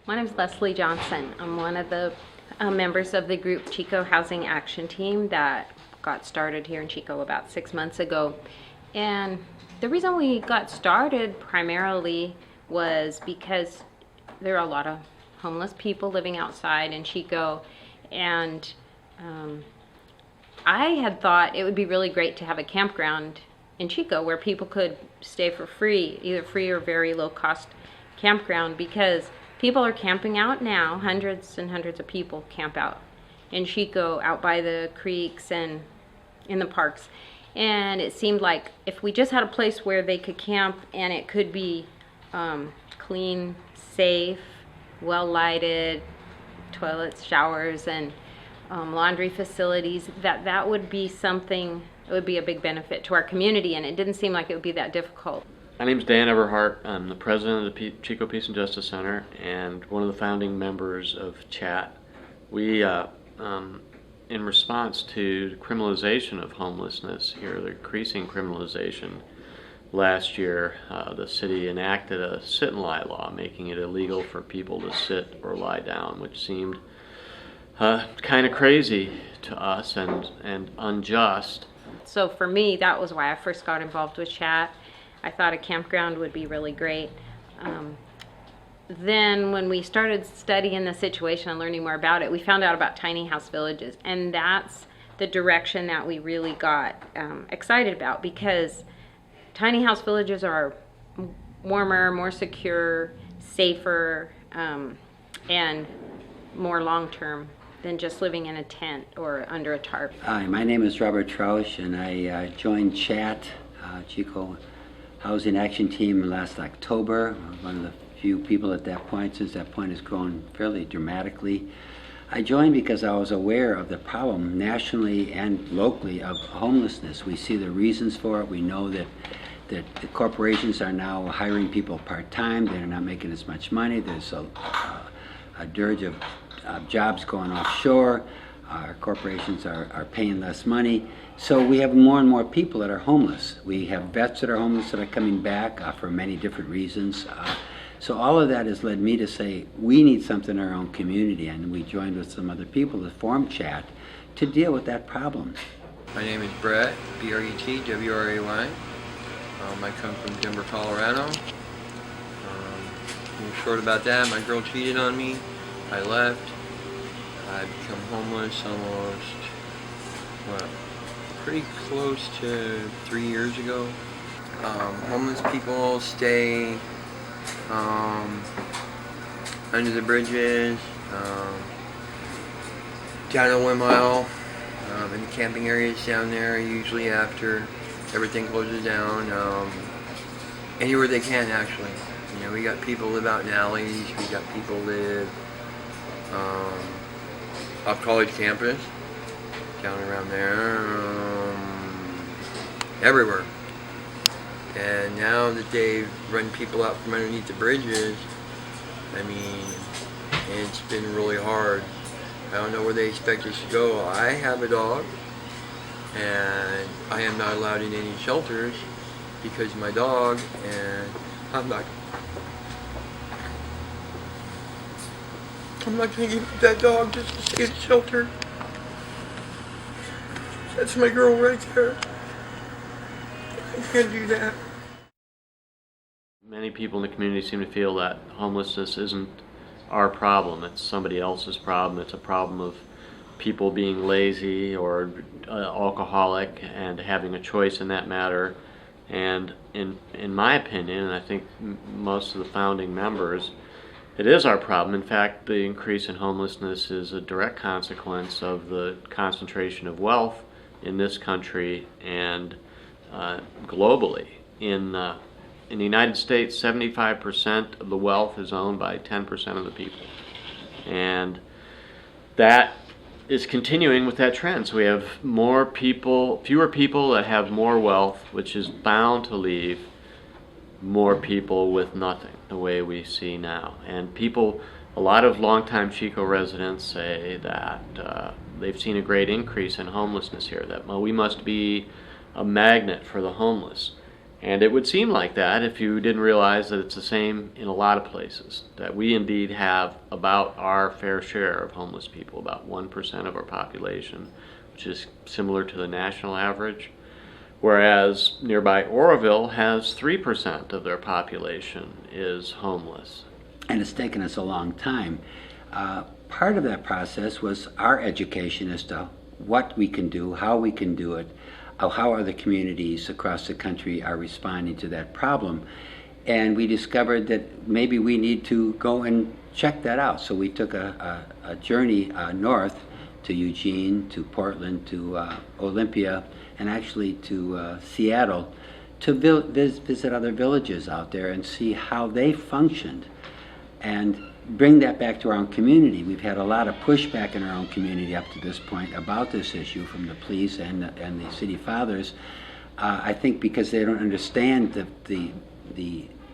My name is Leslie Johnson. I'm one of the members of the group Chico Housing Action Team that got started here in Chico about 6 months ago. And the reason we got started primarily was because there are a lot of homeless people living outside in Chico, and I had thought it would be really great to have a campground in Chico where people could stay for free, either free or very low cost campground, because people are camping out now. Hundreds and hundreds of people camp out in Chico, out by the creeks and in the parks. And it seemed like if we just had a place where they could camp and it could be clean, safe, well lighted, toilets, showers, and laundry facilities, that would be something, it would be a big benefit to our community, and it didn't seem like it would be that difficult. My name is Dan Everhart. I'm the president of the Chico Peace and Justice Center and one of the founding members of CHAT. We, in response to the criminalization of homelessness here, the increasing criminalization, last year the city enacted a sit-and-lie law, making it illegal for people to sit or lie down, which seemed kind of crazy to us and unjust. So for me, that was why I first got involved with CHAT. I thought a campground would be really great. Then when we started studying the situation and learning more about it, we found out about tiny house villages, and that's the direction that we really got excited about, because tiny house villages are warmer, more secure, safer, and more long-term than just living in a tent or under a tarp. Hi, my name is Robert Trausch, and I joined CHAT, Chico Housing Action Team, last October. I was one of the few people at that point. Since that point has grown fairly dramatically. I joined because I was aware of the problem nationally and locally of homelessness. We see the reasons for it. We know that the corporations are now hiring people part-time. They're not making as much money. There's a dirge of jobs going offshore. Our corporations are paying less money. So we have more and more people that are homeless. We have vets that are homeless that are coming back for many different reasons. So all of that has led me to say we need something in our own community, and we joined with some other people to form CHAT to deal with that problem. My name is Brett, B-R-E-T, W-R-A-Y. I come from Denver, Colorado. Short about that, my girl cheated on me. I left. I become homeless almost, pretty close to 3 years ago. Homeless people stay under the bridges, down a 1 mile, in the camping areas down there, usually after everything closes down, anywhere they can, actually. You know, we got people live out in alleys, we got people live off college campus, down around there, everywhere. And now that they've run people out from underneath the bridges, I mean, it's been really hard. I don't know where they expect us to go. I have a dog, and I am not allowed in any shelters because of my dog, and I'm not going to give up that dog just to stay in the shelter. That's my girl right there. I can't do that. Many people in the community seem to feel that homelessness isn't our problem, it's somebody else's problem. It's a problem of people being lazy or alcoholic and having a choice in that matter. And in my opinion, and I think most of the founding members, it is our problem. In fact, the increase in homelessness is a direct consequence of the concentration of wealth in this country and globally. In the United States, 75% of the wealth is owned by 10% of the people. And that is continuing with that trend. So we have fewer people that have more wealth, which is bound to leave more people with nothing, the way we see now. And people, a lot of longtime Chico residents say that they've seen a great increase in homelessness here, that we must be a magnet for the homeless. And it would seem like that if you didn't realize that it's the same in a lot of places, that we indeed have about our fair share of homeless people, about 1% of our population, which is similar to the national average, whereas nearby Oroville has 3% of their population is homeless. And it's taken us a long time. Part of that process was our education as to what we can do, how we can do it, how other communities across the country are responding to that problem. And we discovered that maybe we need to go and check that out. So we took a journey north to Eugene, to Portland, to Olympia, and actually to Seattle to visit other villages out there and see how they functioned and bring that back to our own community. We've had a lot of pushback in our own community up to this point about this issue from the police and the city fathers. I think because they don't understand the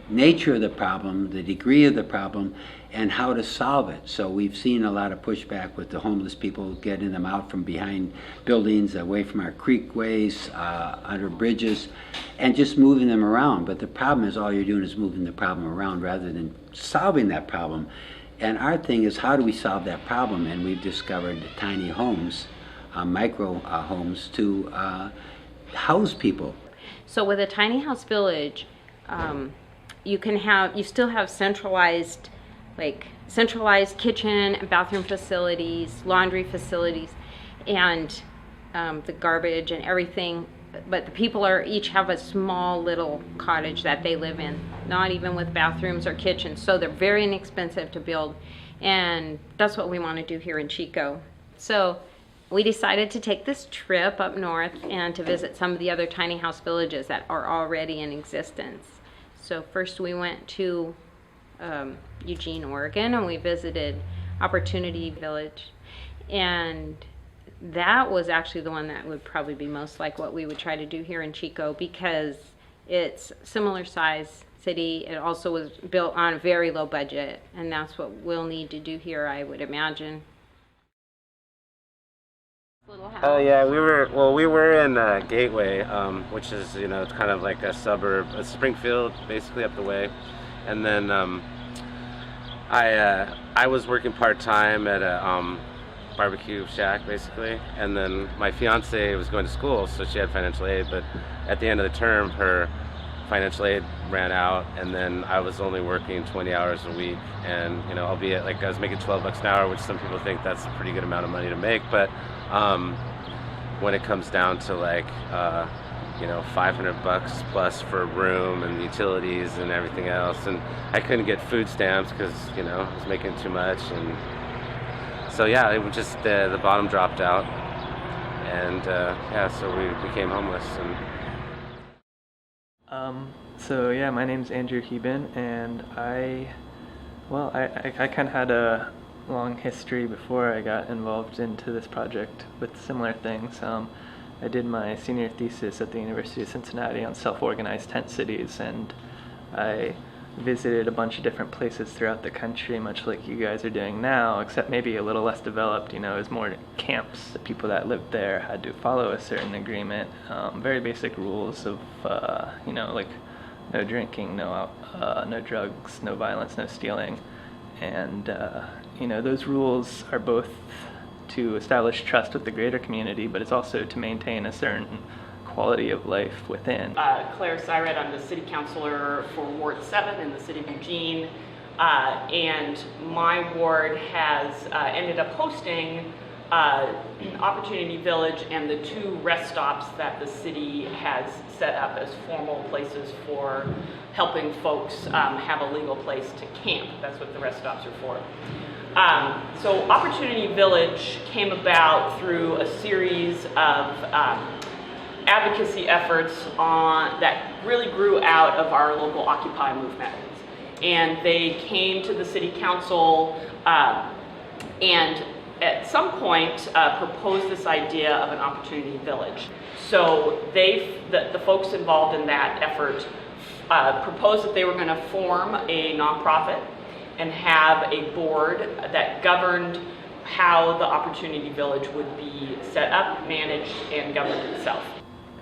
nature of the problem, the degree of the problem, and how to solve it. So we've seen a lot of pushback with the homeless people, getting them out from behind buildings, away from our creekways, under bridges, and just moving them around. But the problem is all you're doing is moving the problem around rather than solving that problem. And our thing is, how do we solve that problem? And we've discovered tiny homes, micro homes to house people. So with a tiny house village, you still have centralized kitchen and bathroom facilities, laundry facilities, and the garbage and everything. But the people each have a small little cottage that they live in, not even with bathrooms or kitchens. So they're very inexpensive to build, and that's what we want to do here in Chico. So we decided to take this trip up north and to visit some of the other tiny house villages that are already in existence. So first we went to Eugene, Oregon, and we visited Opportunity Village, and that was actually the one that would probably be most like what we would try to do here in Chico, because it's similar size city. It also was built on a very low budget, and that's what we'll need to do here, I would imagine. Oh yeah, we were in Gateway, which is it's kind of like a suburb, Springfield, basically up the way, and then I was working part-time at a barbecue shack basically, and then my fiance was going to school, so she had financial aid, but at the end of the term her financial aid ran out, and then I was only working 20 hours a week, and albeit like I was making $12 an hour, which some people think that's a pretty good amount of money to make, but when it comes down to like $500 plus for room and utilities and everything else, and I couldn't get food stamps because I was making too much, and so yeah, it was just the bottom dropped out, and so we became homeless. So yeah, my name's Andrew Heben, and I kind of had a long history before I got involved into this project with similar things. I did my senior thesis at the University of Cincinnati on self-organized tent cities, and I visited a bunch of different places throughout the country, much like you guys are doing now, except maybe a little less developed. It was more camps. The people that lived there had to follow a certain agreement, very basic rules of, like no drinking, no drugs, no violence, no stealing. And, those rules are both to establish trust with the greater community, but it's also to maintain a certain quality of life within. Claire Syred, I'm the city councilor for Ward 7 in the city of Eugene, and my ward has ended up hosting Opportunity Village and the 2 rest stops that the city has set up as formal places for helping folks have a legal place to camp. That's what the rest stops are for. So Opportunity Village came about through a series of advocacy efforts that really grew out of our local Occupy movement. And they came to the city council and at some point proposed this idea of an opportunity village. So the folks involved in that effort proposed that they were going to form a nonprofit and have a board that governed how the opportunity village would be set up, managed, and governed itself.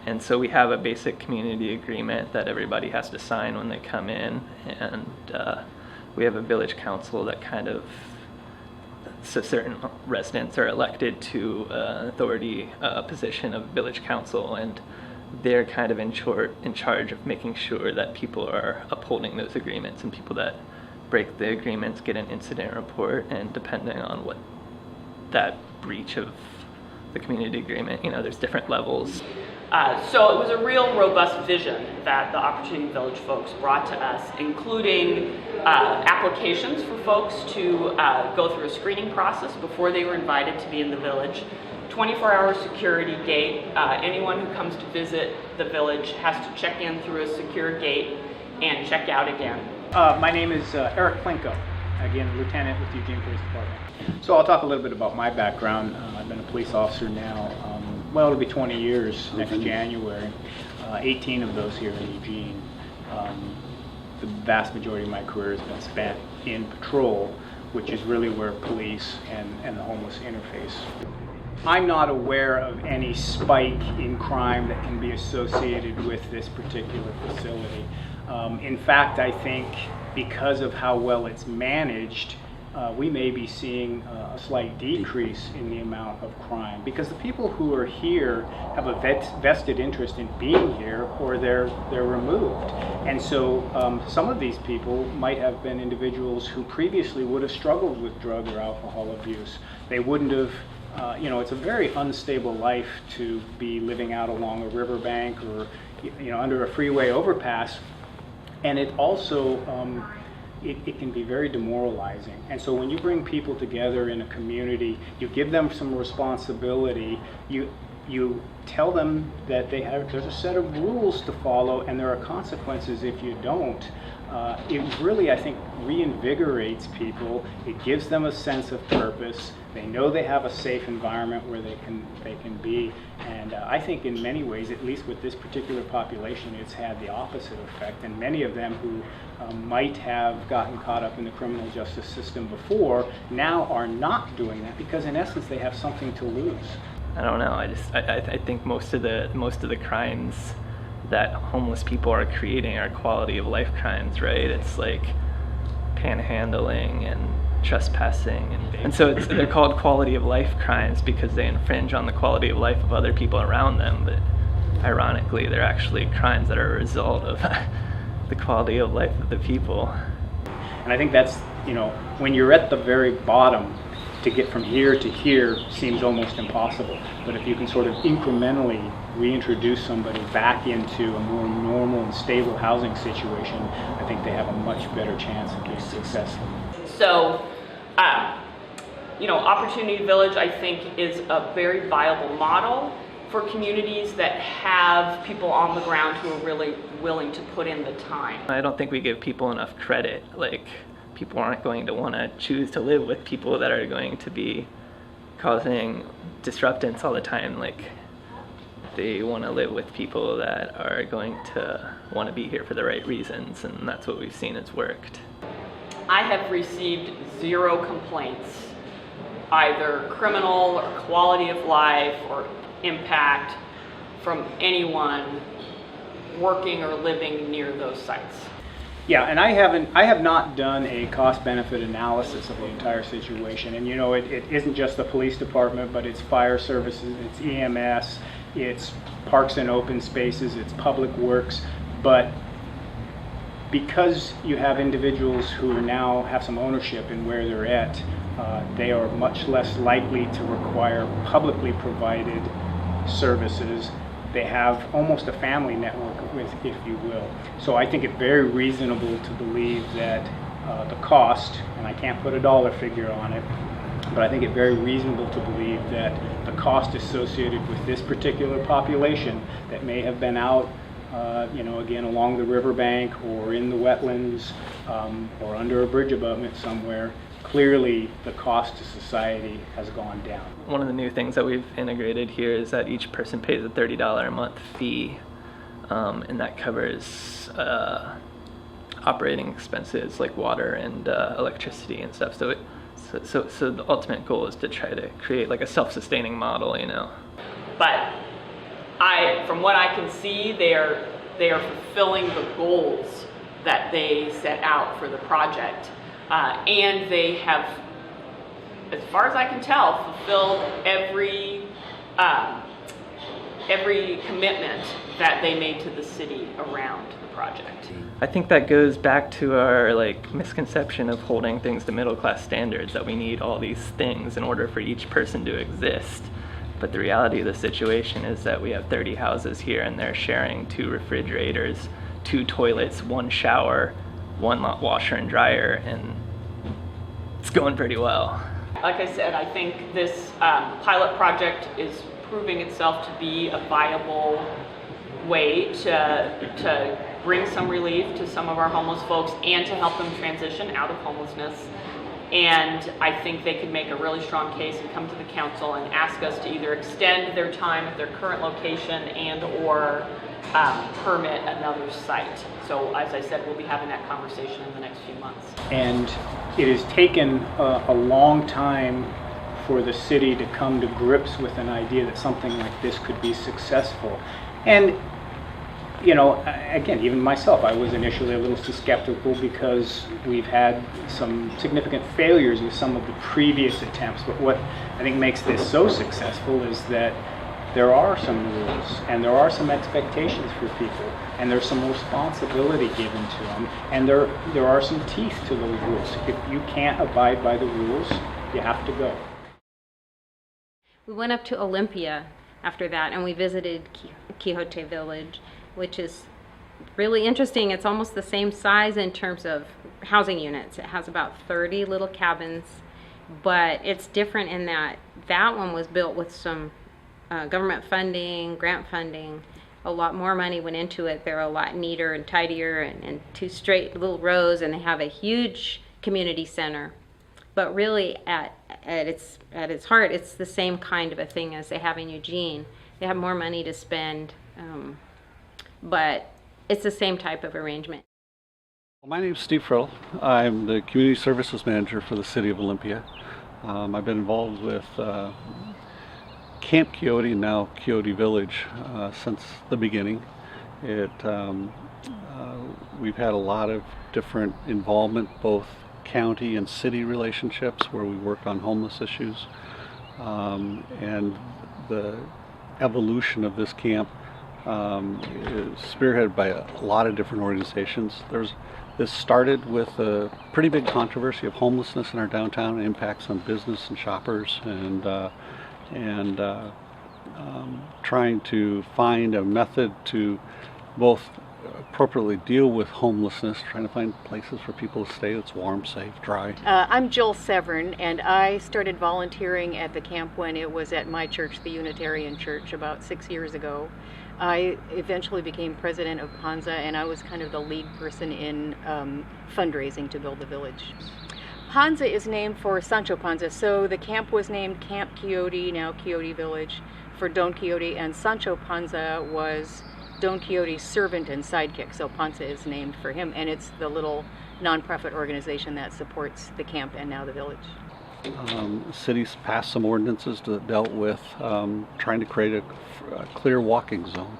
And so we have a basic community agreement that everybody has to sign when they come in, and we have a village council that kind of, so certain residents are elected to an authority position of village council, and they're kind of in charge of making sure that people are upholding those agreements, and people that break the agreements get an incident report, and depending on what that breach of the community agreement, there's different levels. So it was a real robust vision that the Opportunity Village folks brought to us, including applications for folks to go through a screening process before they were invited to be in the village. 24-hour security gate. Anyone who comes to visit the village has to check in through a secure gate and check out again. My name is Eric Plinko, again, Lieutenant with the Eugene Police Department. So I'll talk a little bit about my background. I've been a police officer now, it'll be 20 years next January, 18 of those here in Eugene. The vast majority of my career has been spent in patrol, which is really where police and the homeless interface. I'm not aware of any spike in crime that can be associated with this particular facility. In fact, I think because of how well it's managed, we may be seeing a slight decrease in the amount of crime, because the people who are here have a vested interest in being here, or they're removed. And so some of these people might have been individuals who previously would have struggled with drug or alcohol abuse. They wouldn't have, it's a very unstable life to be living out along a riverbank or under a freeway overpass. And it also, it can be very demoralizing. And so when you bring people together in a community, you give them some responsibility, you tell them that there's a set of rules to follow, and there are consequences if you don't. It really, I think, reinvigorates people. It gives them a sense of purpose. They know they have a safe environment where they can be. And I think in many ways, at least with this particular population, it's had the opposite effect. And many of them who might have gotten caught up in the criminal justice system before now are not doing that, because in essence they have something to lose. I don't know. I think most of the crimes that homeless people are creating are quality of life crimes, right? It's like panhandling and trespassing, and so they're called quality of life crimes because they infringe on the quality of life of other people around them. But ironically, they're actually crimes that are a result of the quality of life of the people. And I think that's, when you're at the very bottom, to get from here to here seems almost impossible. But if you can sort of incrementally reintroduce somebody back into a more normal and stable housing situation, I think they have a much better chance of being successful. So, Opportunity Village, I think, is a very viable model for communities that have people on the ground who are really willing to put in the time. I don't think we give people enough credit. Like, people aren't going to want to choose to live with people that are going to be causing disruptance all the time. Like, they want to live with people that are going to want to be here for the right reasons, and that's what we've seen has worked. I have received 0 complaints, either criminal or quality of life or impact, from anyone working or living near those sites. Yeah, and I have not done a cost-benefit analysis of the entire situation. And it isn't just the police department, but it's fire services, it's EMS, it's parks and open spaces, it's public works. But because you have individuals who now have some ownership in where they're at, they are much less likely to require publicly provided services. They have almost a family network with, if you will. So I think it's very reasonable to believe that the cost, and I can't put a dollar figure on it, but I think it's very reasonable to believe that the cost associated with this particular population that may have been out, again, along the riverbank or in the wetlands or under a bridge abutment somewhere, clearly the cost to society has gone down. One of the new things that we've integrated here is that each person pays a $30 a month fee, and that covers operating expenses like water and electricity and stuff. So the ultimate goal is to try to create like a self-sustaining model, But from what I can see, they are fulfilling the goals that they set out for the project, and they have, as far as I can tell, fulfilled every commitment that they made to the city around the project. I think that goes back to our misconception of holding things to middle class standards, that we need all these things in order for each person to exist. But the reality of the situation is that we have 30 houses here and they're sharing 2 refrigerators, 2 toilets, 1 shower, 1 washer and dryer, and it's going pretty well. Like I said, I think this pilot project is proving itself to be a viable way to bring some relief to some of our homeless folks and to help them transition out of homelessness. And I think they could make a really strong case and come to the council and ask us to either extend their time at their current location and or permit another site. So as I said, we'll be having that conversation in the next few months. And it has taken a long time for the city to come to grips with an idea that something like this could be successful. And you know, again, even myself, I was initially a little skeptical because we've had some significant failures with some of the previous attempts. But what I think makes this so successful is that there are some rules and there are some expectations for people and there's some responsibility given to them, and there are some teeth to those rules. If you can't abide by the rules, you have to go. We went up to Olympia after that and we visited Quixote Village, which is really interesting. It's almost the same size in terms of housing units. It has about 30 little cabins, but it's different in that one was built with some government funding, grant funding. A lot more money went into it. They're a lot neater and tidier and 2 straight little rows, and they have a huge community center. But really at its heart, it's the same kind of a thing as they have in Eugene. They have more money to spend, but it's the same type of arrangement. Well, my name is Steve Frill. I'm the Community Services Manager for the City of Olympia. I've been involved with Camp Quixote, and now Quixote Village, since the beginning. We've had a lot of different involvement, both county and city relationships, where we work on homeless issues. And the evolution of this camp is spearheaded by a lot of different organizations. This started with a pretty big controversy of homelessness in our downtown and impacts on business and shoppers, and trying to find a method to both appropriately deal with homelessness, trying to find places for people to stay that's warm, safe, dry. I'm Jill Severn, and I started volunteering at the camp when it was at my church, the Unitarian Church, about 6 years ago. I eventually became president of Panza, and I was kind of the lead person in fundraising to build the village. Panza is named for Sancho Panza, so the camp was named Camp Quixote, now Quixote Village, for Don Quixote, and Sancho Panza was Don Quixote's servant and sidekick, so Panza is named for him, and it's the little nonprofit organization that supports the camp and now the village. Cities passed some ordinances that dealt with trying to create a clear walking zone,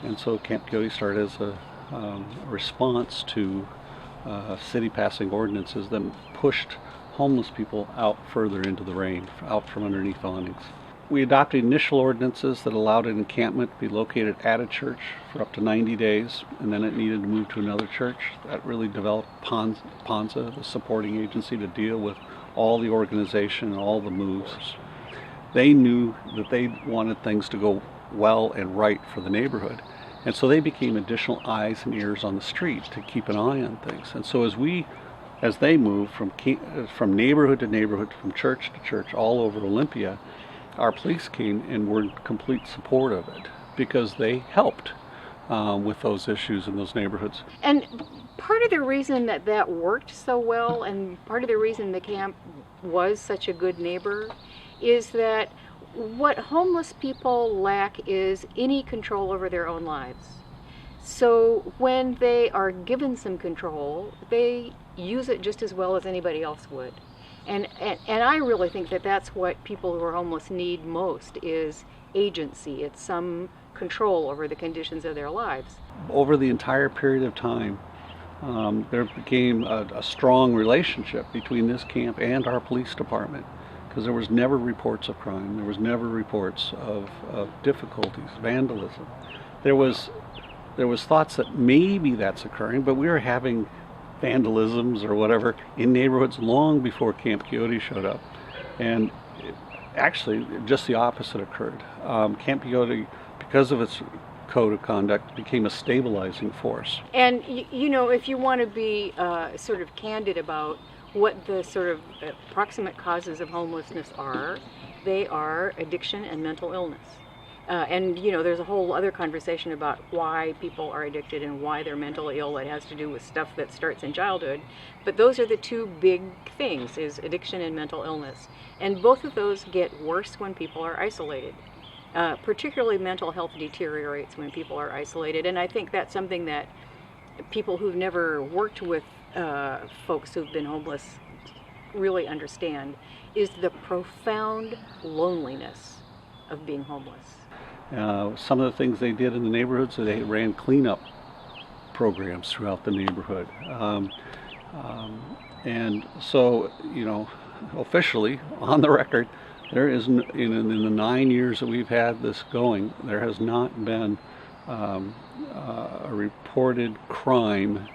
and so Camp Quixote started as a response to city passing ordinances that pushed homeless people out further into the rain, out from underneath awnings. We adopted initial ordinances that allowed an encampment to be located at a church for up to 90 days, and then it needed to move to another church. That really developed Panza, the supporting agency, to deal with all the organization and all the moves. They knew that they wanted things to go well and right for the neighborhood, and so they became additional eyes and ears on the street to keep an eye on things. And so as they moved from neighborhood to neighborhood, from church to church, all over Olympia, our police came and were in complete support of it because they helped with those issues in those neighborhoods. And part of the reason that worked so well, and part of the reason the camp was such a good neighbor, is that what homeless people lack is any control over their own lives. So when they are given some control, they use it just as well as anybody else would. And I really think that that's what people who are homeless need most, is agency. It's some control over the conditions of their lives. Over the entire period of time, there became a strong relationship between this camp and our police department, because there was never reports of crime, there was never reports of difficulties, vandalism. There was thoughts that maybe that's occurring, but we were having vandalisms or whatever in neighborhoods long before Camp Quixote showed up. And actually, just the opposite occurred. Camp Quixote, because of its code of conduct, became a stabilizing force. And you know, if you want to be sort of candid about what the sort of proximate causes of homelessness are, they are addiction and mental illness. And you know, there's a whole other conversation about why people are addicted and why they're mentally ill. It has to do with stuff that starts in childhood. But those are the two big things, is addiction and mental illness. And both of those get worse when people are isolated. Particularly mental health deteriorates when people are isolated. And I think that's something that people who've never worked with folks who've been homeless really understand, is the profound loneliness of being homeless. Some of the things they did in the neighborhoods, they ran cleanup programs throughout the neighborhood. And so, you know, officially, on the record, there is, in the 9 years that we've had this going, there has not been a reported crime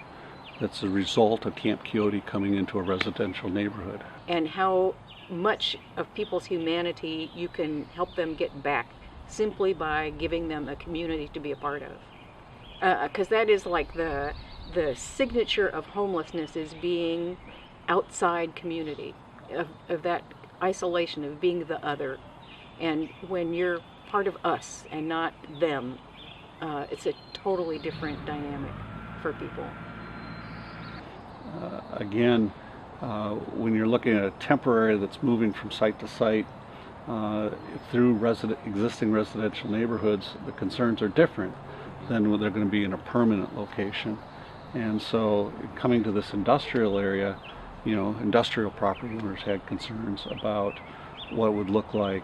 that's a result of Camp Quixote coming into a residential neighborhood. And how much of people's humanity you can help them get back simply by giving them a community to be a part of. Because that is like the signature of homelessness, is being outside community, of that isolation, of being the other. And when you're part of us and not them, it's a totally different dynamic for people. Again, when you're looking at a temporary that's moving from site to site through existing residential neighborhoods, the concerns are different than when they're going to be in a permanent location. And so coming to this industrial area, you know, industrial property owners had concerns about what it would look like.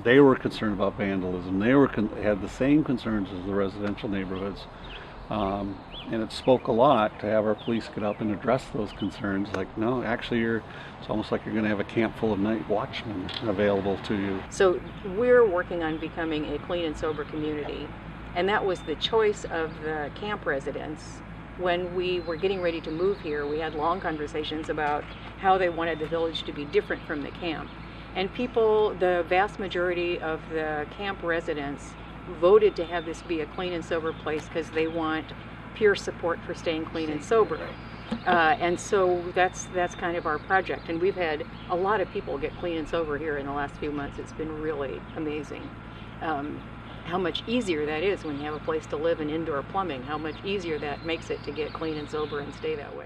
They were concerned about vandalism. They had the same concerns as the residential neighborhoods. And it spoke a lot to have our police get up and address those concerns. Like, no, actually, it's almost like you're going to have a camp full of night watchmen available to you. So we're working on becoming a clean and sober community. And that was the choice of the camp residents. When we were getting ready to move here, we had long conversations about how they wanted the village to be different from the camp. And people, the vast majority of the camp residents, voted to have this be a clean and sober place because they want pure support for staying clean and sober. And so that's kind of our project. And we've had a lot of people get clean and sober here in the last few months. It's been really amazing. How much easier that is when you have a place to live and indoor plumbing, how much easier that makes it to get clean and sober and stay that way.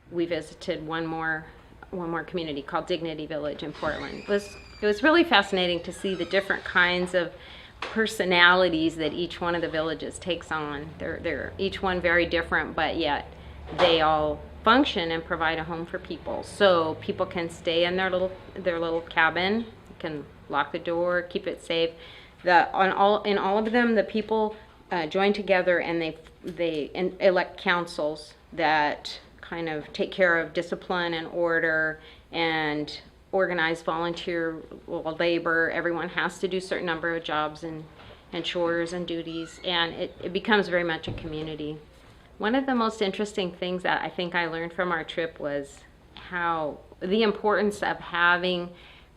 We visited one more community called Dignity Village in Portland. It was really fascinating to see the different kinds of personalities that each one of the villages takes on. They're each one very different, but yet they all function and provide a home for people. So people can stay in their little cabin, can lock the door, keep it safe. In all of them, the people join together and they elect councils that kind of take care of discipline and order and organize volunteer labor. Everyone has to do a certain number of jobs and chores and duties, and it becomes very much a community. One of the most interesting things that I think I learned from our trip was how the importance of having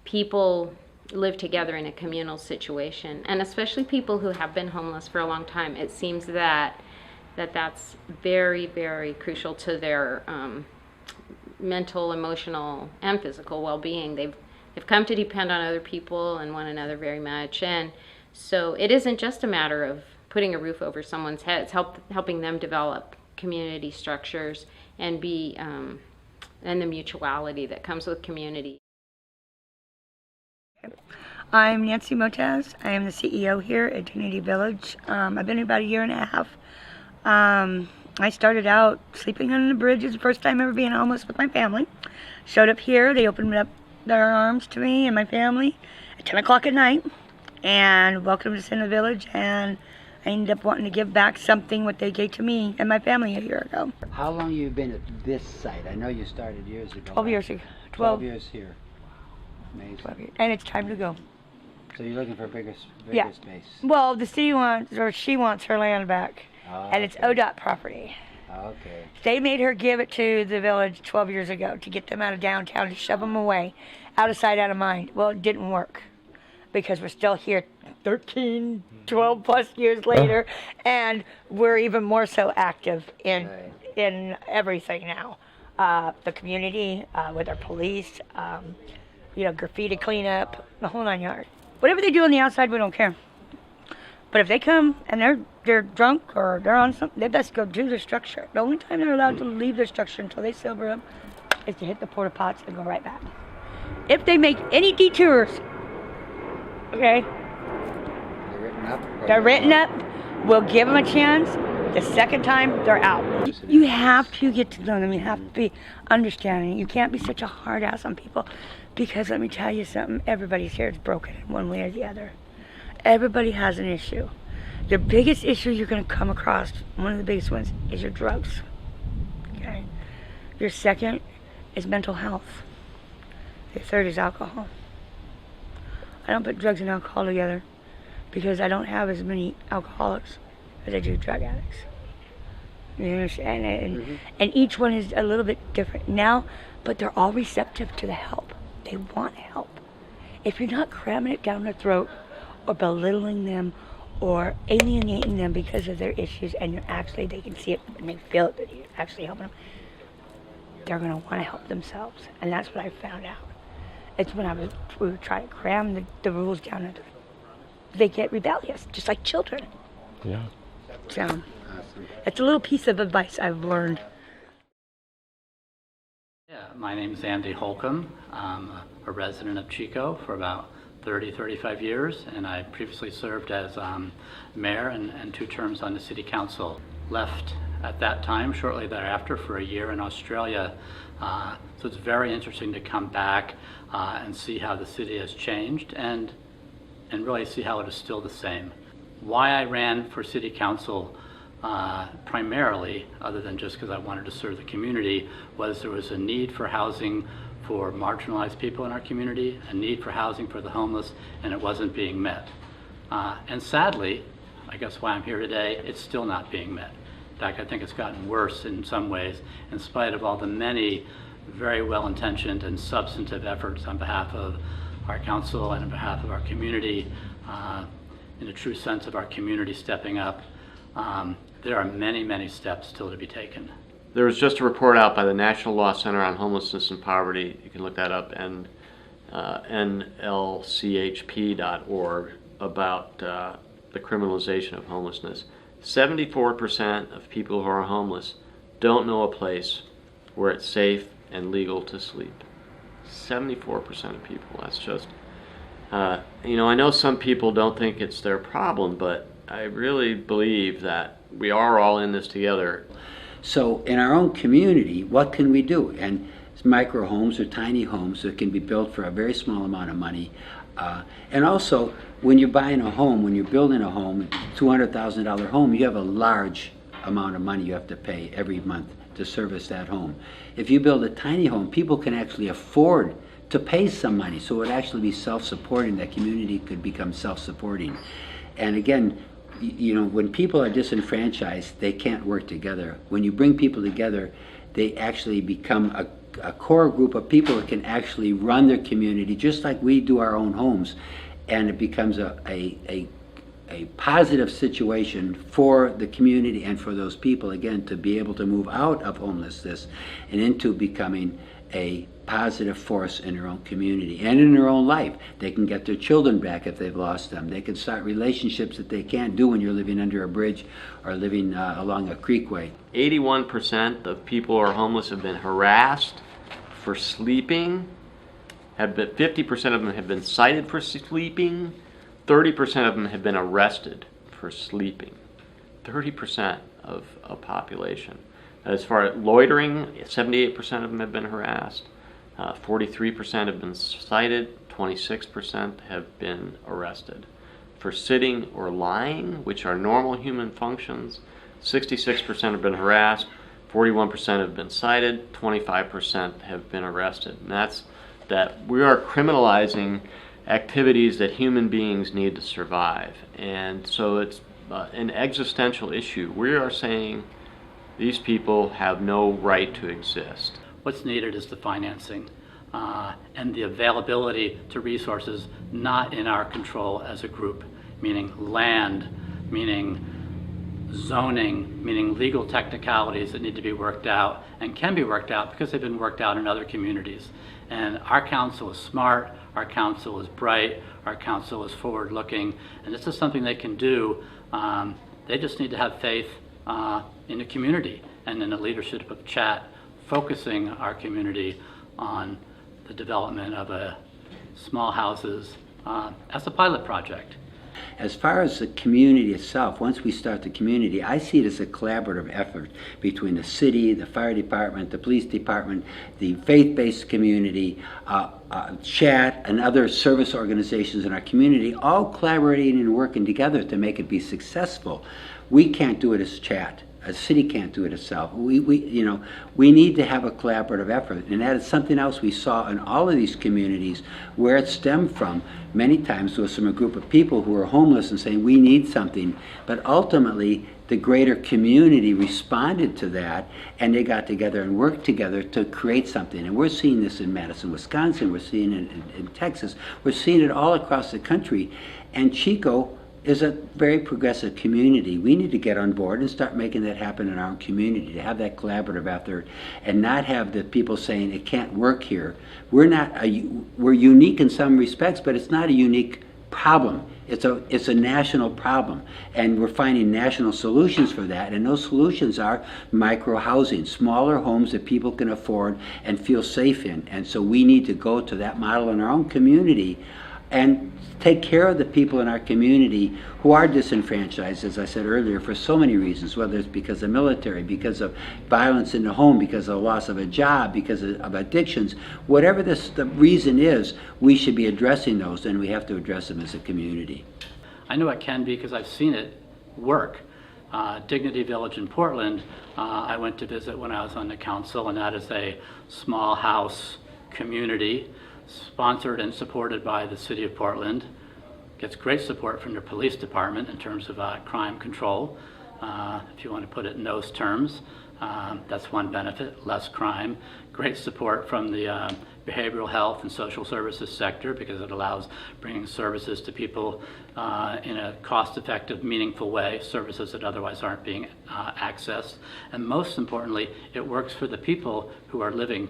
people live together in a communal situation, and especially people who have been homeless for a long time. It seems that's very, very crucial to their mental, emotional, and physical well-being. They've come to depend on other people and one another very much, and so it isn't just a matter of putting a roof over someone's head. It's helping them develop community structures and and the mutuality that comes with community. I'm Nancy Motaz. I am the CEO here at Dignity Village. I've been here about a year and a half. I started out sleeping on the bridge. It's the first time ever being homeless with my family. Showed up here. They opened up their arms to me and my family at 10 o'clock at night. and welcomed us in the village, and I ended up wanting to give back something what they gave to me and my family a year ago. How long have you been at this site? I know you started years ago. 12 years ago. 12 years here. Amazing. 12 years. And it's time to go. So you're looking for bigger Yeah. space. Well, the city wants, or she wants her land back, and it's okay. ODOT property. Okay. They made her give it to the village 12 years ago to get them out of downtown, to shove them away, out of sight, out of mind. Well, it didn't work because we're still here 13, 12 plus years later, and we're even more so active in everything now. The community, with our police, graffiti cleanup, the whole 9 yards. Whatever they do on the outside, we don't care. But if they come and they're drunk or they're on something, they best go do their structure. The only time they're allowed to leave their structure until they sober up is to hit the porta pots and go right back. If they make any detours, okay, they're written up. We'll give them a chance. The second time, they're out. You have to get to know them. You have to be understanding. You can't be such a hard ass on people, because let me tell you something. Everybody's here is broken in one way or the other. Everybody has an issue. The biggest issue you're going to come across, one of the biggest ones, is your drugs. Okay. Your second is mental health. Your third is alcohol. I don't put drugs and alcohol together because I don't have as many alcoholics as I do drug addicts. You understand? And each one is a little bit different now, but they're all receptive to the help. They want help. If you're not cramming it down their throat or belittling them or alienating them because of their issues, and they can see it and they feel it, that you're actually helping them, they're going to want to help themselves. And that's what I found out. It's when we were trying to cram the rules down, and they get rebellious, just like children. Yeah. So, it's a little piece of advice I've learned. Yeah, my name is Andy Holcomb. I'm a resident of Chico for about 35 years, and I previously served as mayor and 2 terms on the city council. Left at that time, shortly thereafter, for a year in Australia. So it's very interesting to come back and see how the city has changed and really see how it is still the same. Why I ran for city council primarily, other than just because I wanted to serve the community, was there was a need for housing for marginalized people in our community, a need for housing for the homeless, and it wasn't being met. And sadly, I guess why I'm here today, it's still not being met. In fact, I think it's gotten worse in some ways, in spite of all the many very well-intentioned and substantive efforts on behalf of our council and on behalf of our community, in the true sense of our community stepping up. There are many, many steps still to be taken. There was just a report out by the National Law Center on Homelessness and Poverty. You can look that up, and nlchp.org, about the criminalization of homelessness. 74% of people who are homeless don't know a place where it's safe and legal to sleep. 74% of people. That's just, I know some people don't think it's their problem, but I really believe that we are all in this together. So in our own community, what can we do? And it's micro homes or tiny homes that can be built for a very small amount of money. And also, when you're buying a home, when you're building a home, $200,000 home, you have a large amount of money you have to pay every month to service that home. If you build a tiny home, people can actually afford to pay some money, so it would actually be self-supporting. That community could become self-supporting. And again, when people are disenfranchised, they can't work together. When you bring people together, they actually become a core group of people that can actually run their community just like we do our own homes, and it becomes a positive situation for the community and for those people, again, to be able to move out of homelessness and into becoming a positive force in their own community and in their own life. They can get their children back if they've lost them. They can start relationships that they can't do when you're living under a bridge or living along a creekway. 81% of people who are homeless have been harassed for sleeping. 50% of them have been cited for sleeping. 30% of them have been arrested for sleeping. 30% of a population. As far as loitering, 78% of them have been harassed. 43% have been cited. 26% have been arrested. for sitting or lying, which are normal human functions, 66% have been harassed, 41% have been cited, 25% have been arrested. And that's that we are criminalizing activities that human beings need to survive. And so it's an existential issue. We are saying these people have no right to exist. What's needed is the financing and the availability to resources not in our control as a group, meaning land, meaning zoning, meaning legal technicalities that need to be worked out and can be worked out because they've been worked out in other communities. And our council is smart, our council is bright, our council is forward-looking, and this is something they can do. They just need to have faith in the community and in the leadership of Chat, focusing our community on the development of small houses as a pilot project. As far as the community itself, once we start the community, I see it as a collaborative effort between the city, the fire department, the police department, the faith-based community, Chat, and other service organizations in our community, all collaborating and working together to make it be successful. We can't do it as Chat. A city can't do it itself. We need to have a collaborative effort, and that is something else we saw in all of these communities where it stemmed from. Many times was from a group of people who were homeless and saying, we need something, but ultimately the greater community responded to that, and they got together and worked together to create something. And we're seeing this in Madison, Wisconsin, we're seeing it in Texas, we're seeing it all across the country, and Chico is a very progressive community. We need to get on board and start making that happen in our own community, to have that collaborative effort and not have the people saying it can't work here. We're unique in some respects, but it's not a unique problem. It's a national problem, and we're finding national solutions for that, and those solutions are micro housing, smaller homes that people can afford and feel safe in. And so we need to go to that model in our own community and take care of the people in our community who are disenfranchised, as I said earlier, for so many reasons, whether it's because of military, because of violence in the home, because of loss of a job, because of addictions. Whatever the reason is, we should be addressing those, and we have to address them as a community. I know it can be because I've seen it work. Dignity Village in Portland, I went to visit when I was on the council, and that is a small house community sponsored and supported by the city of Portland. Gets great support from their police department in terms of crime control. If you want to put it in those terms, that's one benefit, less crime. Great support from the behavioral health and social services sector because it allows bringing services to people in a cost-effective, meaningful way, services that otherwise aren't being accessed. And most importantly, it works for the people who are living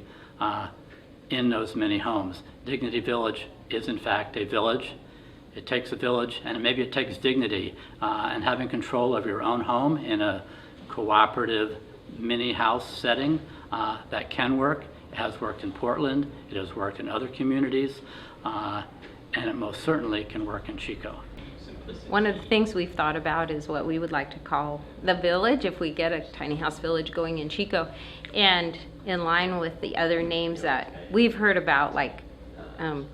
in those many homes. Dignity Village is in fact a village. It takes a village, and maybe it takes dignity, and having control of your own home in a cooperative mini house setting that can work. It has worked in Portland, it has worked in other communities, and it most certainly can work in Chico. One of the things we've thought about is what we would like to call the village, if we get a tiny house village going in Chico, and in line with the other names that we've heard about, like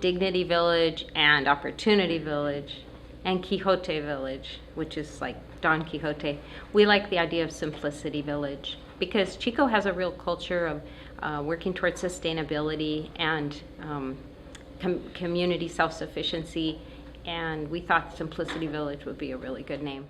Dignity Village and Opportunity Village and Quixote Village, which is like Don Quixote. We like the idea of Simplicity Village because Chico has a real culture of working towards sustainability and community self-sufficiency, and we thought Simplicity Village would be a really good name.